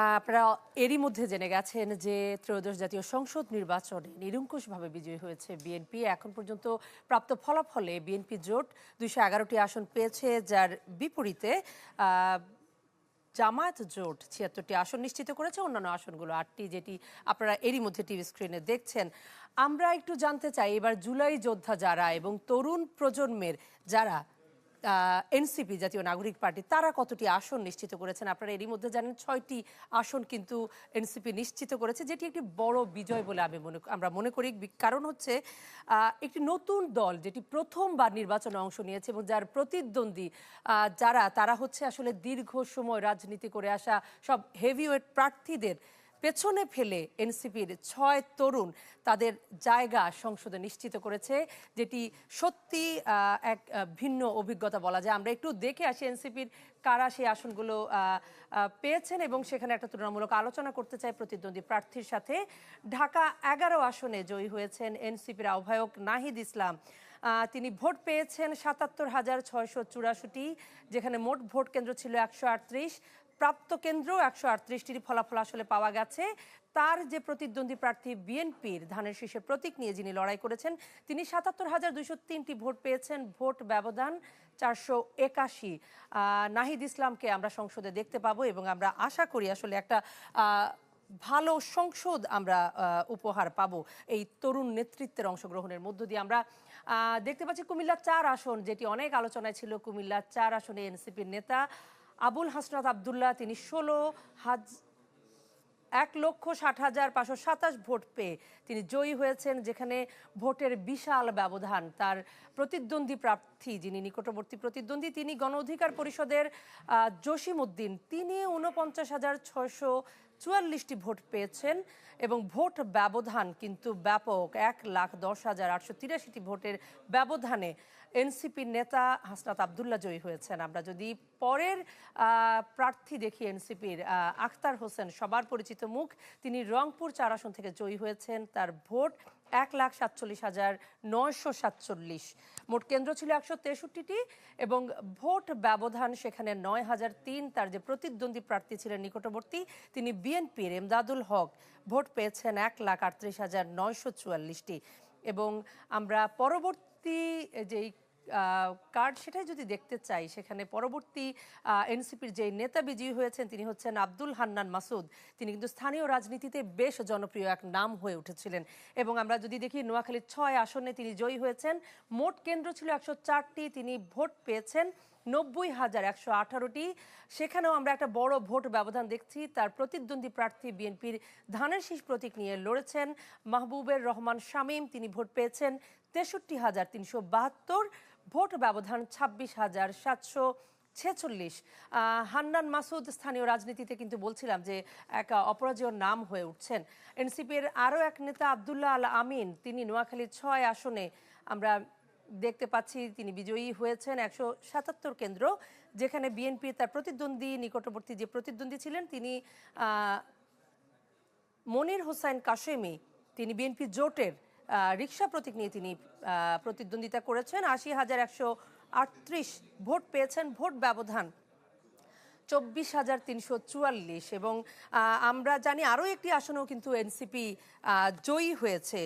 আপনারা এরই মধ্যে জেনে গেছেন যে ত্রয়োদশ জাতীয় সংসদ নির্বাচনে নিরঙ্কুশভাবে বিজয়ী হয়েছে বিএনপি। এখন পর্যন্ত প্রাপ্ত ফলাফলে বিএনপি জোট ২১১টি আসন পেয়েছে, যার বিপরীতে জামায়াত জোট ৭৬টি আসন নিশ্চিত করেছে, অন্যান্য আসনগুলো ৮টি, যেটি আপনারা এরই মধ্যে টিভি স্ক্রিনে দেখছেন। আমরা একটু জানতে চাই এবার জুলাই যোদ্ধা যারা এবং তরুণ প্রজন্মের যারা এনসিপি জাতীয় নাগরিক পার্টি, তারা কতটি আসন নিশ্চিত করেছেন। আপনারা এরই মধ্যে জানেন ৬টি আসন কিন্তু এনসিপি নিশ্চিত করেছে, যেটি একটি বড় বিজয় বলে আমরা মনে করি। কারণ হচ্ছে একটি নতুন দল যেটি প্রথমবার নির্বাচনে অংশ নিয়েছে এবং যার প্রতিদ্বন্দ্বী তারা হচ্ছে আসলে দীর্ঘ সময় রাজনীতি করে আসা সব হেভিওয়েট প্রার্থীদের পেছনে ফেলে এনসিপির ৬ তরুণ তাদের জায়গা সংসদে নিশ্চিত করেছে, যেটি সত্যি এক ভিন্ন অভিজ্ঞতা বলা যায়। আমরা একটু দেখে আসি এনসিপির কারা সেই আসনগুলো পেয়েছেন এবং সেখানে একটা তুলনামূলক আলোচনা করতে চাই প্রতিদ্বন্দ্বী প্রার্থীর সাথে। ঢাকা ১১ আসনে জয়ী হয়েছেন এনসিপির আহ্বায়ক নাহিদ ইসলাম। তিনি ভোট পেয়েছেন ৭৭,৬৮৪, যেখানে মোট ভোট কেন্দ্র ছিল ১৩৮। প্রাপ্ত কেন্দ্র ১৩৮টির ফলাফল আসলে পাওয়া গেছে। তার যে প্রতিদ্বন্দ্বী প্রার্থী বিএনপির ধানের শীষের প্রতীক নিয়ে যিনি লড়াই করেছেন, তিনি ৭৭,২০৩টি ভোট পেয়েছেন, ভোট ব্যবধান ৪৮১। নাহিদ ইসলামকে আমরা সংসদে দেখতে পাবো এবং আমরা আশা করি আসলে একটা ভালো সংসদ আমরা উপহার পাবো এই তরুণ নেতৃত্বের অংশগ্রহণের মধ্য দিয়ে। আমরা দেখতে পাচ্ছি কুমিল্লা ৪ আসন, যেটি অনেক আলোচনায় ছিল। কুমিল্লা ৪ আসনে এনসিপির নেতা আবুল হাসনাত আবদুল্লাহ, তিনি ১,৬০,৫২৭ ভোট পেয়ে তিনি জয়ী হয়েছেন, যেখানে ভোটের বিশাল ব্যবধান। তার প্রতিদ্বন্দ্বী প্রার্থী, যিনি নিকটবর্তী প্রতিদ্বন্দ্বী, তিনি গণ অধিকার পরিষদের জসিম উদ্দিন, তিনি ৪৯,৬৪৪টি ভোট পেয়েছেন এবং ভোট ব্যবধান কিন্তু ব্যাপক। ১,১০,৮৮৩টি ভোটের ব্যবধানে এনসিপির নেতা হাসনাত আবদুল্লাহ জয়ী হয়েছেন। আমরা যদি পরের প্রার্থী দেখি এনসিপির আখতার হোসেন, সবার পরিচিত মুখ, তিনি রংপুর ৪ আসন থেকে জয়ী হয়েছেন। তার ভোট ১,৪৭,৯৪৭। মোট কেন্দ্র ছিল ১৬৩টি এবং ভোট ব্যবধান সেখানে ৯,০০৩। তার যে প্রতিদ্বন্দ্বী প্রার্থী ছিলেন নিকটবর্তী, তিনি বিএনপির এমদাদুল হক, ভোট পেয়েছেন ১,৩৮,৯৪৪টি। এবং আমরা পরবর্তী যেই কার্ড সেটাই যদি দেখতে চাই, সেখানে পরবর্তী এনসিপির যে নেতা বিজয়ী হয়েছেন তিনি হচ্ছেন আব্দুল হান্নান মাসুদ। তিনি কিন্তু স্থানীয় রাজনীতিতে বেশ জনপ্রিয় এক নাম হয়ে উঠেছিলেন। এবং আমরা যদি দেখি নোয়াখালীর ৬ আসনে তিনি জয়ী হয়েছেন, মোট কেন্দ্র ছিল ১০৪টি, তিনি ভোট পেয়েছেন ৯০,১১৮টি। সেখানেও আমরা একটা বড় ভোট ব্যবধান দেখছি। তার প্রতিদ্বন্দ্বী প্রার্থী বিএনপির ধানের শীষ প্রতীক নিয়ে লড়েছেন মাহবুবের রহমান শামীম, তিনি ভোট পেয়েছেন ৬৩,৩৭২। ভোট ব্যবধান ২৬,৭৪৬। হান্নান মাসুদ স্থানীয় রাজনীতিতে কিন্তু বলছিলাম যে এক অপরাজেয় নাম হয়ে উঠছেন। এনসিপির আরও এক নেতা আবদুল্লাহ আল আমিন, তিনি নোয়াখালীর ৬ আসনে আমরা দেখতে পাচ্ছি তিনি বিজয়ী হয়েছেন ১৭৭ কেন্দ্র, যেখানে বিএনপি তার প্রতিদ্বন্দ্বী নিকটবর্তী যে প্রতিদ্বন্দ্বী ছিলেন তিনি মনির হোসাইন কাশেমি, তিনি বিএনপি জোটের রিকশা প্রতীক নিয়ে তিনি প্রতিদ্বন্দ্বিতা করেছেন। ৮০,১৩৮ ভোট পেয়েছেন, ভোট ব্যবধান ২৪,৩৪৪। এবং আমরা জানি আরও একটি আসনেও কিন্তু এনসিপি জয়ী হয়েছে,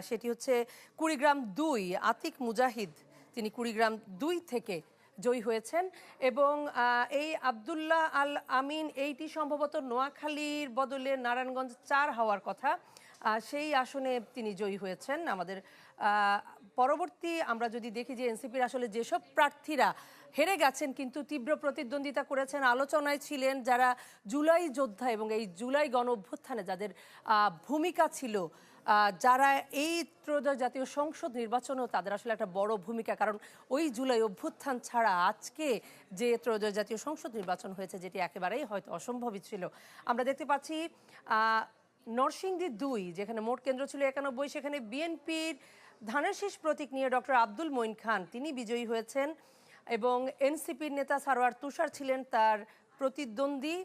সেটি হচ্ছে কুড়িগ্রাম ২। আতিক মুজাহিদ, তিনি কুড়িগ্রাম ২ থেকে জয়ী হয়েছেন। এবং এই আবদুল্লাহ আল আমিন, এইটি সম্ভবত নোয়াখালীর বদলে নারায়ণগঞ্জ ৪ হওয়ার কথা, সেই আসনে তিনি জয়ী হয়েছেন। আমাদের পরবর্তী আমরা যদি দেখি যে এনসিপির আসলে যেসব প্রার্থীরা হেরে গেছেন কিন্তু তীব্র প্রতিদ্বন্দ্বিতা করেছেন, আলোচনায় ছিলেন, যারা জুলাই যোদ্ধা এবং এই জুলাই গণ অভ্যুত্থানে যাদের ভূমিকা ছিল, যারা এই ত্রয়োদশ জাতীয় সংসদ নির্বাচনেও তাদের আসলে একটা বড় ভূমিকা, কারণ ওই জুলাই অভ্যুত্থান ছাড়া আজকে যে ত্রয়োদশ জাতীয় সংসদ নির্বাচন হয়েছে, যেটি একেবারেই হয়তো অসম্ভবই ছিল। আমরা দেখতে পাচ্ছি নরসিংদী ২, যেখানে মোট কেন্দ্র ছিল ৯১, সেখানে বিএনপির ধানের শীষ প্রতীক নিয়ে ডক্টর আব্দুল মঈন খান, তিনি বিজয়ী হয়েছেন। এবং এনসিপির নেতা সারোয়ার তুষার ছিলেন তার প্রতিদ্বন্দ্বী,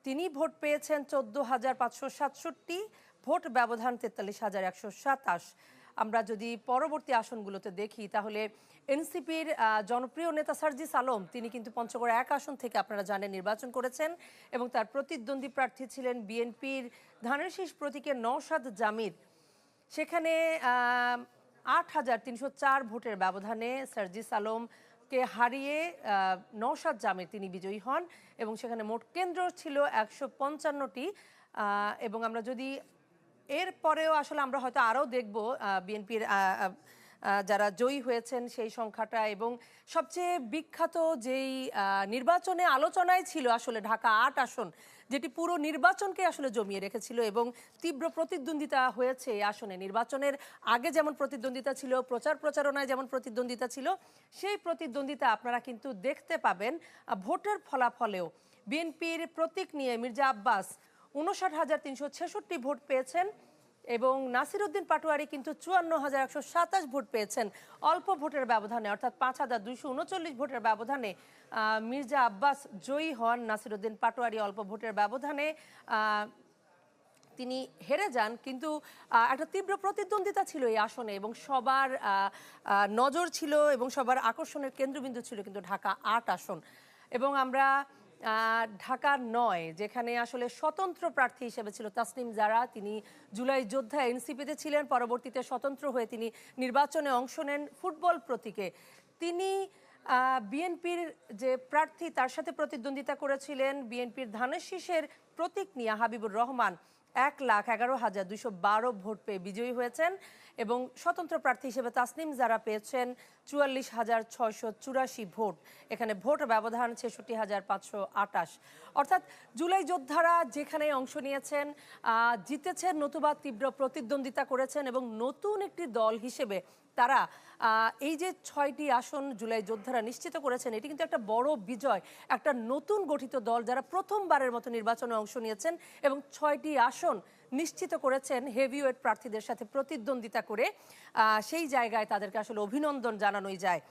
তিনি ভোট পেয়েছেন ১৪,৫৬৭। ভোট ব্যবধান ৪৩,১২৭। আমরা যদি পরবর্তী আসনগুলোতে দেখি তাহলে এনসিপির জনপ্রিয় নেতা সার্জিস আলম তিনি কিন্তু পঞ্চগড় 1 আসন থেকে আপনারা জানেন নির্বাচন করেছেন এবং তার প্রতিদ্বন্দ্বী প্রার্থী ছিলেন বিএনপির ধানের শীষ প্রতীকের নওশাদ জামির। সেখানে 8,304 ভোটের ব্যবধানে সার্জিস আলমকে হারিয়ে নওশাদ জামির তিনি বিজয়ী হন এবং সেখানে মোট কেন্দ্র ছিল 155টি। এবং আমরা যদি এরপরেও আসলে আমরা হয়তো আরও দেখব বিএনপির যারা জয়ী হয়েছেন সেই সংখ্যাটা, এবং সবচেয়ে বিখ্যাত যেই নির্বাচনে আলোচনায় ছিল আসলে ঢাকা 8 আসন, যেটি পুরো নির্বাচনকে আসলে জমিয়ে রেখেছিল এবং তীব্র প্রতিদ্বন্দ্বিতা হয়েছে এই আসনে। নির্বাচনের আগে যেমন প্রতিদ্বন্দ্বিতা ছিল, প্রচারণায় যেমন প্রতিদ্বন্দ্বিতা ছিল, সেই প্রতিদ্বন্দ্বিতা আপনারা কিন্তু দেখতে পাবেন ভোটের ফলাফলেও। বিএনপির প্রতীক নিয়ে মির্জা আব্বাস 59,366 ভোট পেয়েছেন এবং নাসিরউদ্দিন পাটোয়ারি কিন্তু 54,127 ভোট পেয়েছেন অল্প ভোটের ব্যবধানে, অর্থাৎ 5,239 ভোটের ব্যবধানে মির্জা আব্বাস জয়ী হন। নাসিরউদ্দিন পাটোয়ারি অল্প ভোটের ব্যবধানে তিনি হেরে যান, কিন্তু একটা তীব্র প্রতিদ্বন্দ্বিতা ছিল এই আসনে এবং সবার নজর ছিল এবং সবার আকর্ষণের কেন্দ্রবিন্দু ছিল কিন্তু ঢাকা 8 আসন। এবং আমরা ঢাকা 9 যেখানে আসলে স্বতন্ত্র প্রার্থী হিসেবে ছিল তাসনিম জারা, তিনি জুলাই যোদ্ধা এনসিপিতে ছিলেন, পরবর্তীতে স্বতন্ত্র হয়ে তিনি নির্বাচনে অংশ নেন ফুটবল প্রতীকে। তিনি বিএনপির যে প্রার্থী তার সাথে প্রতিদ্বন্দ্বিতা করেছিলেন বিএনপির ধানের শীষের প্রতীক নিয়ে হাবিবুর রহমান 1,11,212 ভোট পেয়ে বিজয়ী হয়েছেন এবং স্বতন্ত্র প্রার্থী হিসেবে তাসনিম জারা পেয়েছেন 44,684 ভোট। এখানে ভোট ব্যবধান 66,528। অর্থাৎ জুলাই যোদ্ধারা যেখানে অংশ নিয়েছেন, জিতেছেন, নতুবা তীব্র প্রতিদ্বন্দ্বিতা করেছেন এবং নতুন একটি দল হিসেবে তারা এই যে 6টি আসন জুলাই যোদ্ধারা নিশ্চিত করেছেন, এটি কিন্তু একটা বড় বিজয়। একটা নতুন গঠিত দল যারা প্রথমবারের মতো নির্বাচনে অংশ নিয়েছেন এবং 6টি আসন নিশ্চিত করেছেন হেভিওয়েট প্রার্থীদের সাথে প্রতিদ্বন্দ্বিতা করে, সেই জায়গায় তাদেরকে আসলে অভিনন্দন জানানোই যায়।